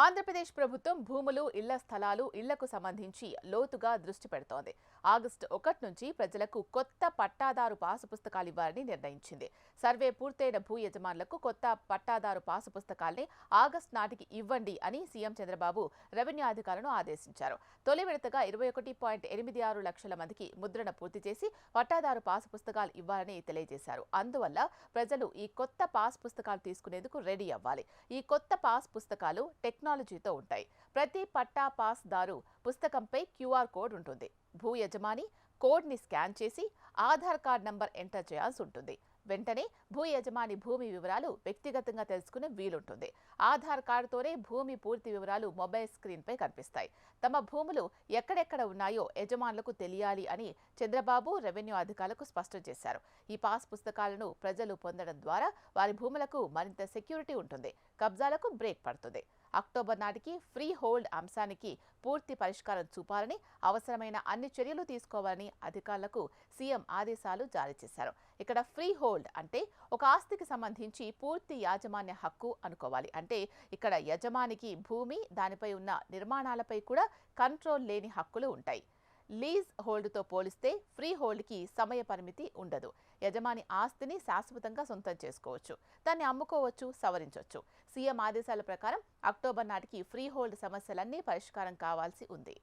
ఆంధ్రప్రదేశ్ ప్రభుత్వం భూములు, ఇళ్ల స్థలాలు, ఇళ్లకు సంబంధించి లోతుగా దృష్టి పెడుతోంది. ఆగస్టు 1 నుంచి ప్రజలకు కొత్త పట్టాదారు పాసు పుస్తకాలు ఇవ్వాలని నిర్ణయించింది. సర్వే పూర్తయిన భూ యజమానులకు కొత్త పట్టాదారు పాసు పుస్తకాల్ని ఆగస్టు నాటికి ఇవ్వండి అని సీఎం చంద్రబాబు రెవెన్యూ అధికారులను ఆదేశించారు. తొలి విడతగా 21.86 లక్షల మందికి ముద్రణ పూర్తి చేసి పట్టాదారు పాసు పుస్తకాలు ఇవ్వాలని తెలియజేశారు. అందువల్ల ప్రజలు ఈ కొత్త పాస్ పుస్తకాలు తీసుకునేందుకు రెడీ అవ్వాలి. ఈ కొత్త పాస్ పుస్తకాలు టెక్నాలజీతో ఉంటాయి. ప్రతి పట్టా పాస్ దారు పుస్తకంపై క్యూఆర్ కోడ్ ఉంటుంది. భూ యజమాని కోడ్ని స్కాన్ చేసి ఆధార్ కార్డ్ నంబర్ ఎంటర్ చేయాల్సి ఉంటుంది. వెంటనే భూ యజమాని భూమి వివరాలు వ్యక్తిగతంగా తెలుసుకునే వీలుంటుంది. ఆధార్ కార్డుతోనే భూమి పూర్తి వివరాలు మొబైల్ స్క్రీన్పై కనిపిస్తాయి. తమ భూములు ఎక్కడెక్కడ ఉన్నాయో యజమానులకు తెలియాలి అని చంద్రబాబు రెవెన్యూ అధికారులకు స్పష్టం చేశారు. ఈ పాస్ పుస్తకాలను ప్రజలు పొందడం ద్వారా వారి భూములకు మరింత సెక్యూరిటీ ఉంటుంది. కబ్జాలకు బ్రేక్ పడుతుంది. అక్టోబర్ నాటికి ఫ్రీ హోల్డ్ అంశానికి పూర్తి పరిష్కారం చూపాలని, అవసరమైన అన్ని చర్యలు తీసుకోవాలని అధికారులకు సీఎం ఆదేశాలు జారీ చేశారు. ఇక్కడ ఫ్రీ హోల్డ్ అంటే ఒక ఆస్తికి సంబంధించి పూర్తి యాజమాన్య హక్కు అనుకోవాలి. అంటే ఇక్కడ యజమానికి భూమి, దానిపై ఉన్న నిర్మాణాలపై కూడా కంట్రోల్ లేని హక్కులు ఉంటాయి. లీజ్ హోల్డ్తో పోలిస్తే ఫ్రీ హోల్డ్కి సమయ పరిమితి ఉండదు. యజమాని ఆస్తిని శాశ్వతంగా సొంతం చేసుకోవచ్చు, దాన్ని అమ్ముకోవచ్చు, సవరించవచ్చు. సీఎం ఆదేశాల ప్రకారం అక్టోబర్ నాటికి ఫ్రీ హోల్డ్ సమస్యలన్నీ పరిష్కారం కావాల్సి ఉంది.